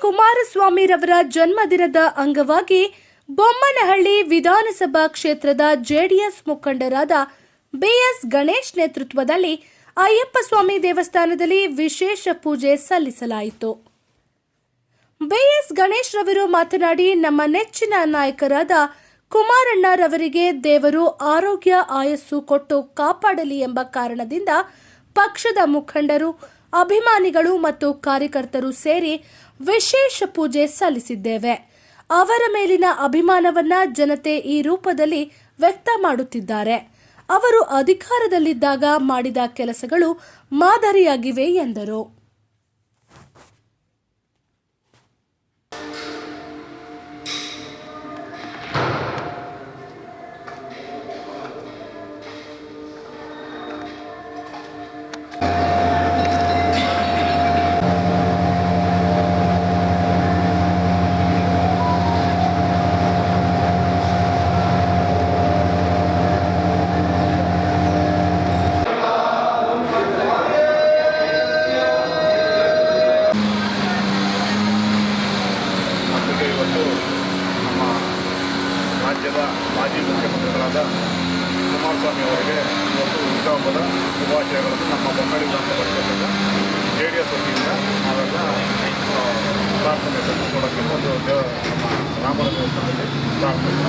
ಕುಮಾರಸ್ವಾಮಿರವರ ಜನ್ಮದಿನದ ಅಂಗವಾಗಿ ಬೊಮ್ಮನಹಳ್ಳಿ ವಿಧಾನಸಭಾ ಕ್ಷೇತ್ರದ ಜೆಡಿಎಸ್ ಮುಖಂಡರಾದ ಬಿಎಸ್ ಗಣೇಶ್ ನೇತೃತ್ವದಲ್ಲಿ ಅಯ್ಯಪ್ಪ ಸ್ವಾಮಿ ದೇವಸ್ಥಾನದಲ್ಲಿ ವಿಶೇಷ ಪೂಜೆ ಸಲ್ಲಿಸಲಾಯಿತು. ಬಿಎಸ್ ಗಣೇಶ್ ರವರು ಮಾತನಾಡಿ, ನಮ್ಮ ನೆಚ್ಚಿನ ನಾಯಕರಾದ ಕುಮಾರಣ್ಣರವರಿಗೆ ದೇವರು ಆರೋಗ್ಯ ಆಯಸ್ಸು ಕೊಟ್ಟು ಕಾಪಾಡಲಿ ಎಂಬ ಕಾರಣದಿಂದ ಪಕ್ಷದ ಮುಖಂಡರು, ಅಭಿಮಾನಿಗಳು ಮತ್ತು ಕಾರ್ಯಕರ್ತರು ಸೇರಿ ವಿಶೇಷ ಪೂಜೆ ಸಲ್ಲಿಸಿದ್ದೇವೆ. ಅವರ ಮೇಲಿನ ಅಭಿಮಾನವನ್ನ ಜನತೆ ಈ ರೂಪದಲ್ಲಿ ವ್ಯಕ್ತ ಮಾಡುತ್ತಿದ್ದಾರೆ. ಅವರು ಅಧಿಕಾರದಲ್ಲಿದ್ದಾಗ ಮಾಡಿದ ಕೆಲಸಗಳು ಮಾದರಿಯಾಗಿವೆ ಎಂದರು. ರಾಜ್ಯದ ಮಾಜಿ ಮುಖ್ಯಮಂತ್ರಿಗಳಾದ ಕುಮಾರಸ್ವಾಮಿ ಅವರಿಗೆ ಇವತ್ತು ಹುಟ್ಟುಹಬ್ಬದ ಶುಭಾಶಯಗಳನ್ನು ನಮ್ಮ ಬೊಮ್ಮನಹಳ್ಳಿ ವಿಧಾನಸಭಾ ಕ್ಷೇತ್ರದ JDS ವತಿಯಿಂದ ನಾವೆಲ್ಲ ಪ್ರಾರ್ಥನೆ ಸಲ್ಲಿಸಿಕೊಳ್ಳೋಕ್ಕೆ ಒಂದು ನಮ್ಮ ರಾಮನ ದೇವಸ್ಥಾನದಲ್ಲಿ ಪ್ರಾರ್ಥನೆ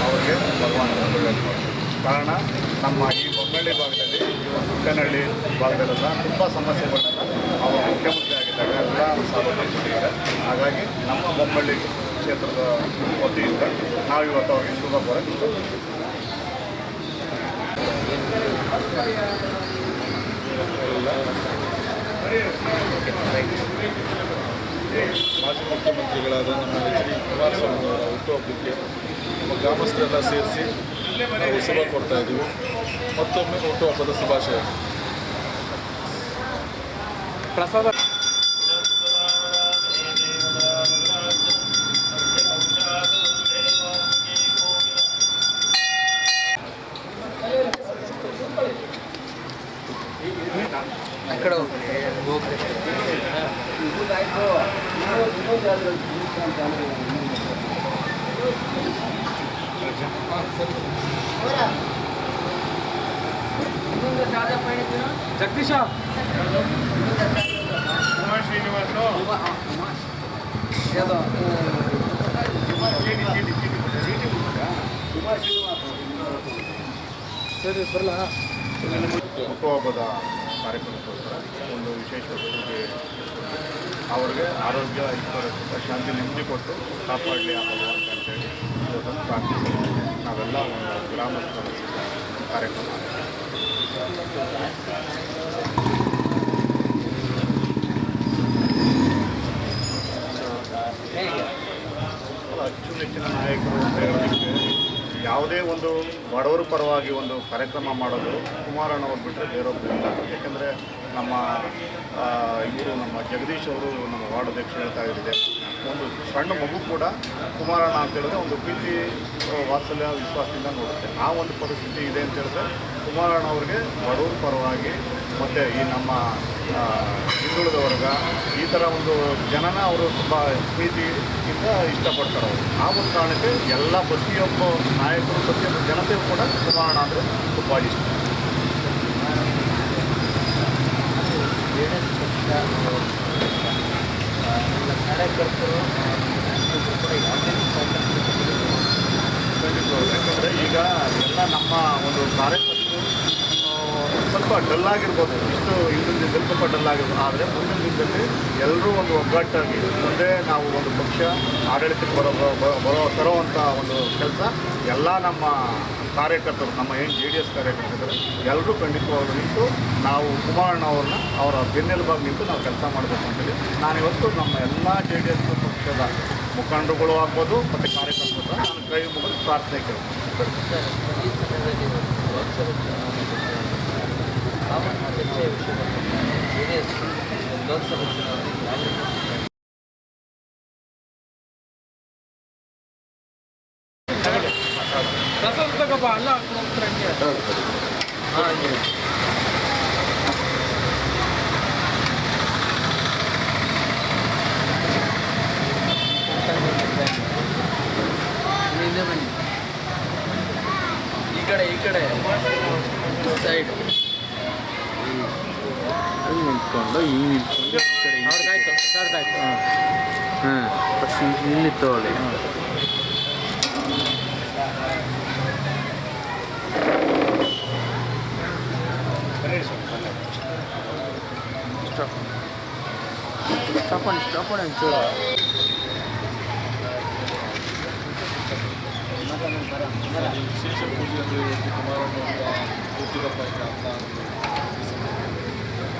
ಅವರಿಗೆ ಭಗವಾನ್ ಒಳ್ಳೆಯದು. ಕಾರಣ ನಮ್ಮ ಈ ಬೊಮ್ಮನಹಳ್ಳಿ ಭಾಗದಲ್ಲಿ ಕುಕ್ಕನಹಳ್ಳಿ ಭಾಗದಲ್ಲೆಲ್ಲ ತುಂಬ ಸಮಸ್ಯೆಗಳನ್ನ ಅವರು ಮುಖ್ಯಮಂತ್ರಿ ಆಗಿದ್ದಾಗ ಎಲ್ಲ ಸಾರ್ವಜನಿಕರಿದ್ದಾರೆ. ಹಾಗಾಗಿ ನಮ್ಮ ಬೊಮ್ಮನಹಳ್ಳಿ ಕ್ಷೇತ್ರದ ವತಿಯಿಂದ ನಾವಿವತ್ತು ಅವರಿಗೆ ಶುಭ ಕೋರಕ್ಕೆ ಇಷ್ಟಪಡ್ತೀವಿ. ಮಾಜಿ ಮುಖ್ಯಮಂತ್ರಿಗಳಾದ ನಮ್ಮ ಎಚ್ ಡಿ ಕುಮಾರಸ್ವಾಮಿ ಅವರ ಹುಟ್ಟುಹಬ್ಬಕ್ಕೆ ನಮ್ಮ ಗ್ರಾಮಸ್ಥರೆಲ್ಲ ಸೇರಿಸಿ ನಾವು ಶುಭ ಕೊಡ್ತಾ ಇದ್ದೀವಿ. ಮತ್ತೊಮ್ಮೆ ಹುಟ್ಟುಹಬ್ಬದ ಶುಭಾಶಯ. ಪ್ರಸಾದ ಜಗದೀಶ ಸರಿ ಬರಲ್ಲ. ಹುಟ್ಟುಹಬ್ಬದ ಕಾರ್ಯಕ್ರಮಕ್ಕೋಸ್ಕರ ಒಂದು ವಿಶೇಷ ಪೂಜೆ ಅವರಿಗೆ ಆರೋಗ್ಯ ಶಾಂತಿ ನೆಮ್ಮದಿ ಕೊಟ್ಟು ಕಾಪಾಡಲಿ ಆ ಭಗವಂತ ಅಂತೇಳಿ ಇವತ್ತನ್ನು ಪ್ರಾರ್ಥಿಸಿ ನಾವೆಲ್ಲ ಒಂದು ಗ್ರಾಮಸ್ಥರ ಕಾರ್ಯಕ್ರಮ ಅಚ್ಚುಮೆಚ್ಚಿನ ನಾಯಕರು ಅಂತ ಹೇಳೋದಕ್ಕೆ ಯಾವುದೇ ಒಂದು ಬಡವರ ಪರವಾಗಿ ಒಂದು ಕಾರ್ಯಕ್ರಮ ಮಾಡೋದು ಕುಮಾರಣ್ಣವ್ರು ಬಿಟ್ಟರೆ ಬೇರೊಬ್ಬರು ಇಲ್ಲ. ಯಾಕೆಂದರೆ ನಮ್ಮ ಇವರು ನಮ್ಮ ಜಗದೀಶ್ ಅವರು ನಮ್ಮ ವಾರ್ಡ್ ಅಧ್ಯಕ್ಷ ಹೇಳ್ತಾ ಇದ್ದಿದೆ, ಒಂದು ಸಣ್ಣ ಮಗು ಕೂಡ ಕುಮಾರಣ್ಣ ಅಂತ ಹೇಳಿದ್ರೆ ಒಂದು ಪ್ರೀತಿ ವಾತ್ಸಲ್ಯ ವಿಶ್ವಾಸದಿಂದ ನೋಡುತ್ತೆ. ಆ ಒಂದು ಪರಿಸ್ಥಿತಿ ಇದೆ ಅಂತ ಹೇಳಿದ್ರೆ ಕುಮಾರಣ್ಣ ಅವ್ರಿಗೆ ಬಡವರ ಪರವಾಗಿ ಮತ್ತು ಈ ನಮ್ಮ ಹಿಂದುಳಿದ ವರ್ಗ ಈ ಥರ ಒಂದು ಜನನ ಅವರು ತುಂಬ ಪ್ರೀತಿಯಿಂದ ಇಷ್ಟಪಡ್ತಾರೆ ಅವರು. ಆ ಒಂದು ಕಾರಣಕ್ಕೆ ಎಲ್ಲ ಪ್ರತಿಯೊಬ್ಬ ನಾಯಕರು ಪ್ರತಿಯೊಬ್ಬ ಜನತೆಯೂ ಕೂಡ ಕುಮಾರಣ್ಣ ಅಂದರೆ ತುಂಬ ಇಷ್ಟ. ಕಾರ್ಯಕರ್ತರು ಯಾಕಂದರೆ ಈಗ ಎಲ್ಲ ನಮ್ಮ ಒಂದು ಕಾರ್ಯಕರ್ತರು ಸ್ವಲ್ಪ ಡಲ್ಲಾಗಿರ್ಬೋದು, ಇಷ್ಟು ಹಿಂದಿನ ದಿನದಲ್ಲಿ ಸ್ವಲ್ಪ ಡಲ್ಲಾಗಿರ್ಬೋದು. ಆದರೆ ಮುಂದಿನ ದಿನದಲ್ಲಿ ಎಲ್ಲರೂ ಒಂದು ಒಗ್ಗಟ್ಟಾಗಿ ಮುಂದೆ ನಾವು ಒಂದು ಪಕ್ಷ ಆಡಳಿತಕ್ಕೆ ತರುವಂಥ ಒಂದು ಕೆಲಸ ಎಲ್ಲ ನಮ್ಮ ಕಾರ್ಯಕರ್ತರು, ನಮ್ಮ ಏನು JDS ಕಾರ್ಯಕರ್ತರು ಎಲ್ಲರೂ ಖಂಡಿತವಾಗ್ಲೂ ನಿಂತು ನಾವು ಕುಮಾರಣ್ಣ ಅವ್ರನ್ನ ಅವರ ಬೆನ್ನೆಲುಬಾಗಿ ನಿಂತು ನಾವು ಕೆಲಸ ಮಾಡಬೇಕು ಅಂತೇಳಿ ನಾನಿವತ್ತು ನಮ್ಮ ಎಲ್ಲ JDS ಪಕ್ಷದ ಮುಖಂಡರುಗಳು ಆಗ್ಬೋದು ಮತ್ತು ಕಾರ್ಯಕರ್ತರು ನಾನು ಕೈ ಮುಗಿದು ಪ್ರಾರ್ಥನೆ ಕೇಳ್ತೀನಿ. ಸೈಡ್ ಅಲ್ಲಿ ನಿಂತ್ಕೊಂಡು ಹಿಂಗೆ ನಿಂತ್ಕೊಂಡು ಈ ಕಡೆ ಹಿಂಗೆ. ಅವ್ರದ್ದಾಯ್ತು ಸರ್ದಾಯ್ತು. ಹಾಂ ಫಸ್ಟ್ ಇಲ್ಲಿ ತಗೊಳ್ಳಿ. ಸ್ಟಾಪ್ ಮಾಡಿ ಒಂಚೂರು. ಈ ವಿಶೇಷ ಪೂಜೆ ಅಂದರೆ ಇವತ್ತು ಕುಮಾರಣ್ಣ ಹುಟ್ಟಿದ ಪಾಯಕ ಅಂತ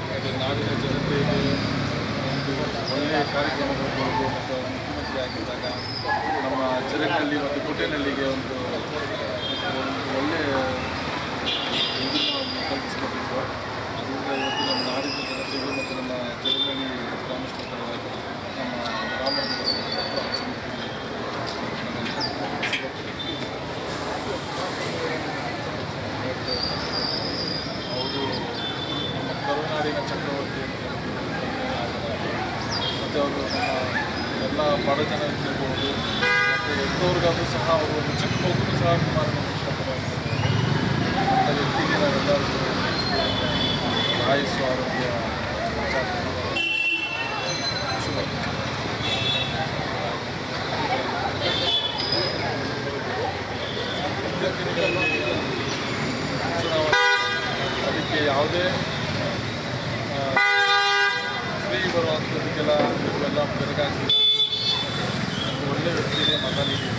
ಹಾಗೆ ನಾಡಿನ ಜನತೆಗೆ ಒಂದು ಒಳ್ಳೆಯ ಕಾರ್ಯಕ್ರಮಗಳು ಬರೋದು ಮತ್ತು ಮುಖ್ಯಮಂತ್ರಿ ಆಗಿದ್ದಾಗ ನಮ್ಮ ಚೆರೆಕಲ್ಲಿ ಮತ್ತು ಕೋಟೆನಲ್ಲಿಗೆ ಒಂದು ಒಳ್ಳೆಯ ಇದನ್ನು ಕಲ್ಪಿಸ್ಕೊಟ್ಟಿದ್ದು. ಅದರಿಂದ ಇವತ್ತು ನಮ್ಮ ನಾಡಿನ ಜನತೆಗೆ ಮತ್ತು ನಮ್ಮ ಚೆರೆಕಲ್ಲಿ ಗ್ರಾಮಸ್ಥರ ನಮ್ಮ ಅವರು ನಮ್ಮ ಕರುನಾಡಿನ ಚಕ್ರವರ್ತಿ ಅಂತ ಮತ್ತು ಅವರು ನಮ್ಮ ಎಲ್ಲ ಬಡ ಜನರಿಗಿರ್ಬೋದು ಮತ್ತು ಎಂಥವ್ರಿಗಾದರೂ ಸಹ ಅವರು ಒಂದು ಚಿಕ್ಕ ಮಗುನು ಸಹ ಕುಮಾರನ ಇಷ್ಟಪಡುವಂಥ ಅಂಥ ವ್ಯಕ್ತಿಗೆ ನಾವೆಲ್ಲರಿಗೂ ಆಯುಸ್ಸು ಆರೋಗ್ಯ ಶುಭ. ಚುನಾವಣೆ ಅದಕ್ಕೆ ಯಾವುದೇ ಫ್ರೀ ಬರುವಂಥದಕ್ಕೆಲ್ಲ ಇವೆಲ್ಲ ಬೆರಗಾಗಿಲ್ಲ. ಒಳ್ಳೆಯ ವ್ಯಕ್ತಿಗೆ ಮತ ನೀಡಿ